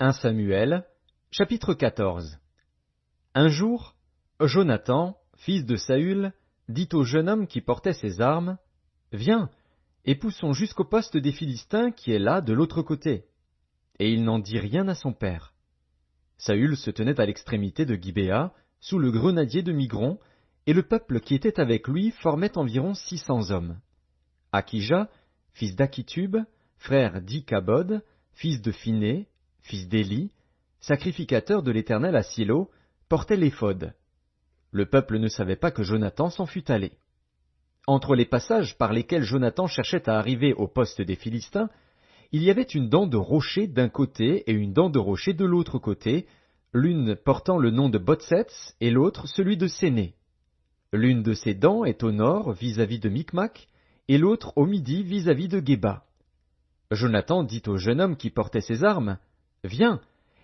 1 Samuel, chapitre 14. Un jour, Jonathan, fils de Saül, dit au jeune homme qui portait ses armes, « Viens, et poussons jusqu'au poste des Philistins qui est là de l'autre côté. » Et il n'en dit rien à son père. Saül se tenait à l'extrémité de Gibéa, sous le grenadier de Migron, et le peuple qui était avec lui formait environ 600 hommes. Akija, fils d'Akitub, frère d'Ikabod, fils de Phiné, fils d'Éli, sacrificateur de l'Éternel à Silo, portait l'éphod. Le peuple ne savait pas que Jonathan s'en fût allé. Entre les passages par lesquels Jonathan cherchait à arriver au poste des Philistins, il y avait une dent de rocher d'un côté et une dent de rocher de l'autre côté, l'une portant le nom de Botsets et l'autre celui de Séné. L'une de ces dents est au nord vis-à-vis de Micmac, et l'autre au midi vis-à-vis de Géba. Jonathan dit au jeune homme qui portait ses armes, « Viens,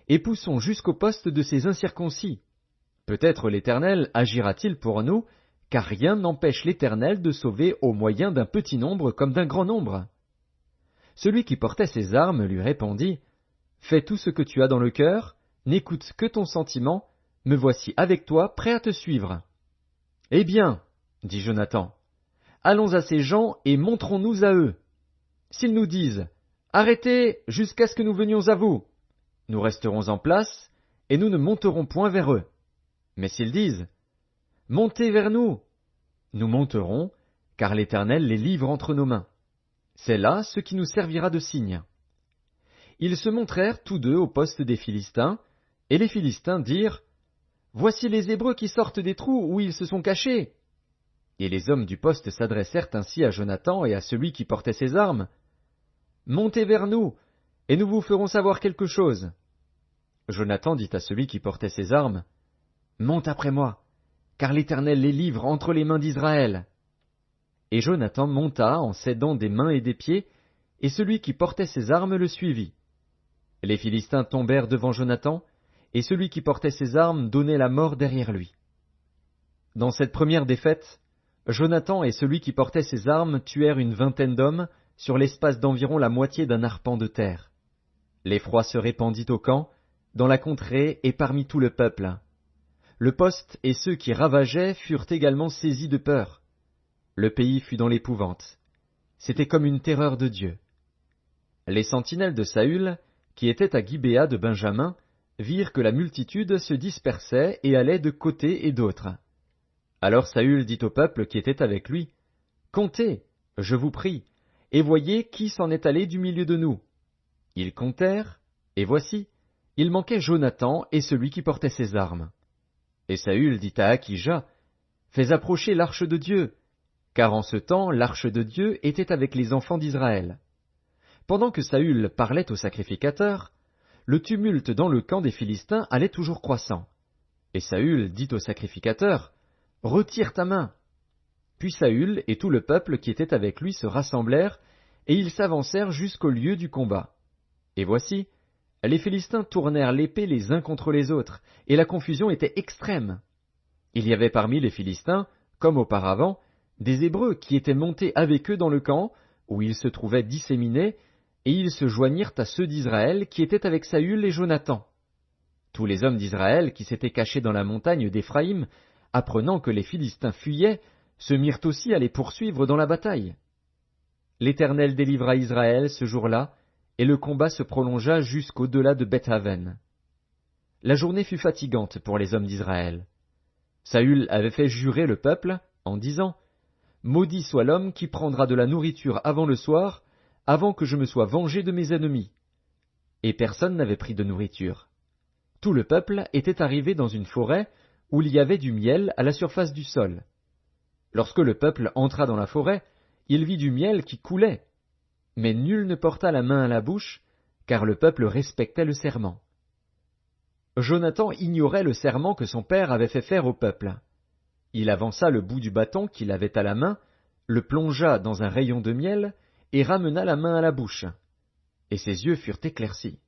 et poussons jusqu'au poste de ces incirconcis. Peut-être l'Éternel agira-t-il pour nous, car rien n'empêche l'Éternel de sauver au moyen d'un petit nombre comme d'un grand nombre. » Celui qui portait ses armes lui répondit, « Fais tout ce que tu as dans le cœur, n'écoute que ton sentiment, me voici avec toi, prêt à te suivre. » « Eh bien, dit Jonathan, allons à ces gens et montrons-nous à eux. S'ils nous disent, arrêtez jusqu'à ce que nous venions à vous, nous resterons en place et nous ne monterons point vers eux. Mais s'ils disent, montez vers nous, nous monterons, car l'Éternel les livre entre nos mains. C'est là ce qui nous servira de signe. Ils se montrèrent tous deux au poste des Philistins, et les Philistins dirent, voici les Hébreux qui sortent des trous où ils se sont cachés. Et les hommes du poste s'adressèrent ainsi à Jonathan et à celui qui portait ses armes. Montez vers nous, et nous vous ferons savoir quelque chose. Jonathan dit à celui qui portait ses armes, monte après moi, car l'Éternel les livre entre les mains d'Israël. Et Jonathan monta en s'aidant des mains et des pieds, et celui qui portait ses armes le suivit. Les Philistins tombèrent devant Jonathan, et celui qui portait ses armes donnait la mort derrière lui. Dans cette première défaite, Jonathan et celui qui portait ses armes tuèrent une vingtaine d'hommes sur l'espace d'environ la moitié d'un arpent de terre. L'effroi se répandit au camp, dans la contrée et parmi tout le peuple. Le poste et ceux qui ravageaient furent également saisis de peur. Le pays fut dans l'épouvante. C'était comme une terreur de Dieu. Les sentinelles de Saül, qui étaient à Gibéa de Benjamin, virent que la multitude se dispersait et allait de côté et d'autre. Alors Saül dit au peuple qui était avec lui, « Comptez, je vous prie, et voyez qui s'en est allé du milieu de nous. » Ils comptèrent, et voici, il manquait Jonathan et celui qui portait ses armes. Et Saül dit à Akija, « Fais approcher l'arche de Dieu, car en ce temps l'arche de Dieu était avec les enfants d'Israël. » Pendant que Saül parlait au sacrificateur, le tumulte dans le camp des Philistins allait toujours croissant. Et Saül dit au sacrificateur, « Retire ta main. » Puis Saül et tout le peuple qui était avec lui se rassemblèrent, et ils s'avancèrent jusqu'au lieu du combat. Et voici, les Philistins tournèrent l'épée les uns contre les autres, et la confusion était extrême. Il y avait parmi les Philistins, comme auparavant, des Hébreux qui étaient montés avec eux dans le camp, où ils se trouvaient disséminés, et ils se joignirent à ceux d'Israël qui étaient avec Saül et Jonathan. Tous les hommes d'Israël qui s'étaient cachés dans la montagne d'Éphraïm, apprenant que les Philistins fuyaient, se mirent aussi à les poursuivre dans la bataille. L'Éternel délivra Israël ce jour-là, et le combat se prolongea jusqu'au-delà de Beth-Aven. La journée fut fatigante pour les hommes d'Israël. Saül avait fait jurer le peuple, en disant, « Maudit soit l'homme qui prendra de la nourriture avant le soir, avant que je me sois vengé de mes ennemis. » Et personne n'avait pris de nourriture. Tout le peuple était arrivé dans une forêt où il y avait du miel à la surface du sol. Lorsque le peuple entra dans la forêt, il vit du miel qui coulait. Mais nul ne porta la main à la bouche, car le peuple respectait le serment. Jonathan ignorait le serment que son père avait fait faire au peuple. Il avança le bout du bâton qu'il avait à la main, le plongea dans un rayon de miel, et ramena la main à la bouche. Et ses yeux furent éclaircis.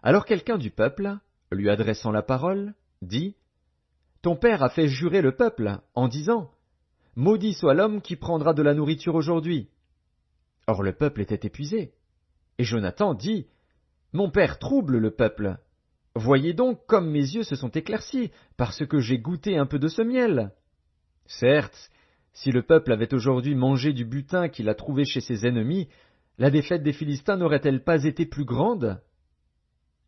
Alors quelqu'un du peuple, lui adressant la parole, dit, « Ton père a fait jurer le peuple, en disant, « Maudit soit l'homme qui prendra de la nourriture aujourd'hui. » Or le peuple était épuisé. Et Jonathan dit, « Mon père trouble le peuple. Voyez donc comme mes yeux se sont éclaircis, parce que j'ai goûté un peu de ce miel. Certes, si le peuple avait aujourd'hui mangé du butin qu'il a trouvé chez ses ennemis, la défaite des Philistins n'aurait-elle pas été plus grande?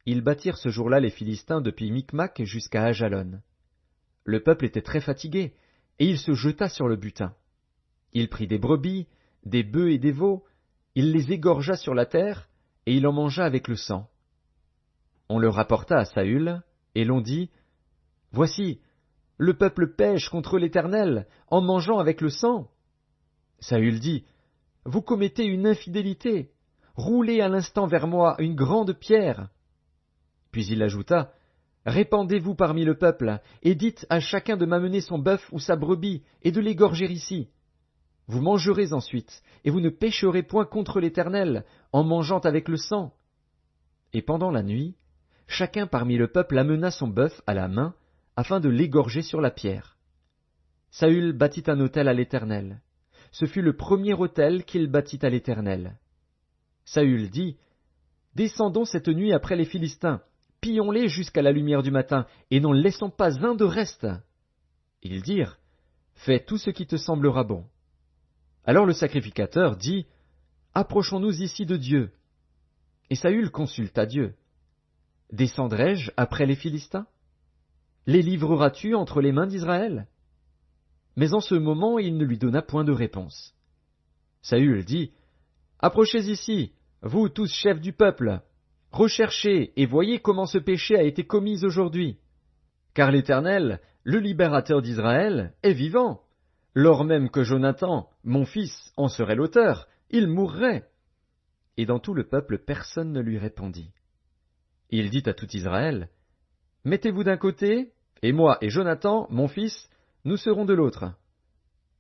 Ils battirent ce jour-là les Philistins depuis Micmac jusqu'à Ajalon. Le peuple était très fatigué, et il se jeta sur le butin. Il prit des brebis, des bœufs et des veaux, il les égorgea sur la terre, et il en mangea avec le sang. On le rapporta à Saül, et l'on dit, « Voici, le peuple pêche contre l'Éternel, en mangeant avec le sang. » Saül dit, « Vous commettez une infidélité, roulez à l'instant vers moi une grande pierre. » Puis il ajouta, « Répandez-vous parmi le peuple, et dites à chacun de m'amener son bœuf ou sa brebis, et de l'égorger ici. Vous mangerez ensuite, et vous ne pécherez point contre l'Éternel, en mangeant avec le sang. » Et pendant la nuit, chacun parmi le peuple amena son bœuf à la main, afin de l'égorger sur la pierre. Saül bâtit un autel à l'Éternel. Ce fut le premier autel qu'il bâtit à l'Éternel. Saül dit, « Descendons cette nuit après les Philistins, pillons-les jusqu'à la lumière du matin, et n'en laissons pas un de reste. » Ils dirent, « Fais tout ce qui te semblera bon. » Alors le sacrificateur dit, « Approchons-nous ici de Dieu. » Et Saül consulta Dieu. « Descendrai-je après les Philistins? Les livreras-tu entre les mains d'Israël? » Mais en ce moment il ne lui donna point de réponse. Saül dit, « Approchez ici, vous tous chefs du peuple, recherchez et voyez comment ce péché a été commis aujourd'hui. Car l'Éternel, le libérateur d'Israël, est vivant. Lors même que Jonathan, mon fils, en serait l'auteur, il mourrait. » Et dans tout le peuple personne ne lui répondit. Il dit à tout Israël, « Mettez-vous d'un côté, et moi et Jonathan, mon fils, nous serons de l'autre. »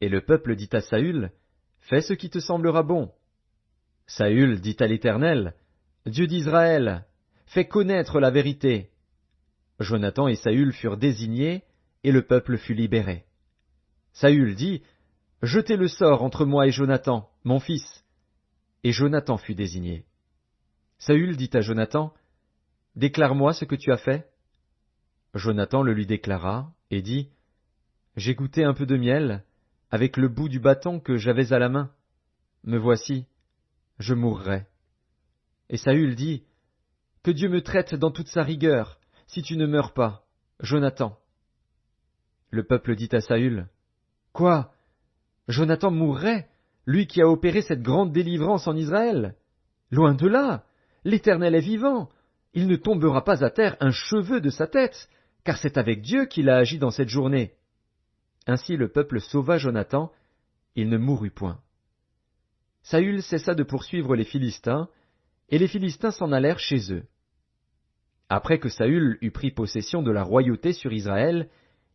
Et le peuple dit à Saül, « Fais ce qui te semblera bon. » Saül dit à l'Éternel, « Dieu d'Israël, fais connaître la vérité. » Jonathan et Saül furent désignés, et le peuple fut libéré. Saül dit, « Jetez le sort entre moi et Jonathan, mon fils. » Et Jonathan fut désigné. Saül dit à Jonathan, « Déclare-moi ce que tu as fait. » Jonathan le lui déclara, et dit, « J'ai goûté un peu de miel, avec le bout du bâton que j'avais à la main. Me voici, je mourrai. » Et Saül dit, « Que Dieu me traite dans toute sa rigueur, si tu ne meurs pas, Jonathan. » Le peuple dit à Saül, « Quoi? Jonathan mourrait, lui qui a opéré cette grande délivrance en Israël? Loin de là, l'Éternel est vivant, il ne tombera pas à terre un cheveu de sa tête, car c'est avec Dieu qu'il a agi dans cette journée. » Ainsi le peuple sauva Jonathan, il ne mourut point. Saül cessa de poursuivre les Philistins, et les Philistins s'en allèrent chez eux. Après que Saül eut pris possession de la royauté sur Israël,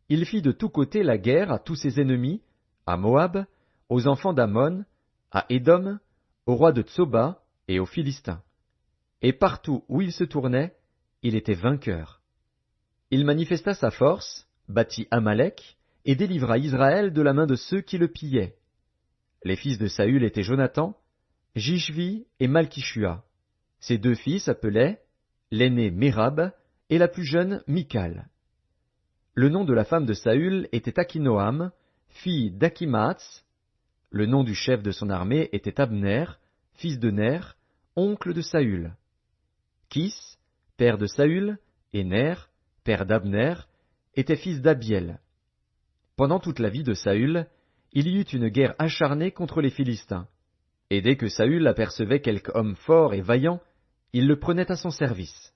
il fit de tous côtés la guerre à tous ses ennemis, à Moab, aux enfants d'Ammon, à Édom, au roi de Tsoba et aux Philistins. Et partout où il se tournait, il était vainqueur. Il manifesta sa force, battit Amalek, et délivra Israël de la main de ceux qui le pillaient. Les fils de Saül étaient Jonathan, Jishvi et Malkishua. Ses deux fils s'appelaient l'aîné Mérab et la plus jeune Michal. Le nom de la femme de Saül était Akinoam, fille d'Akimaats. Le nom du chef de son armée était Abner, fils de Ner, oncle de Saül. Kis, père de Saül, et Ner, père d'Abner, était fils d'Abiel. Pendant toute la vie de Saül, il y eut une guerre acharnée contre les Philistins. Et dès que Saül apercevait quelque homme fort et vaillant, il le prenait à son service.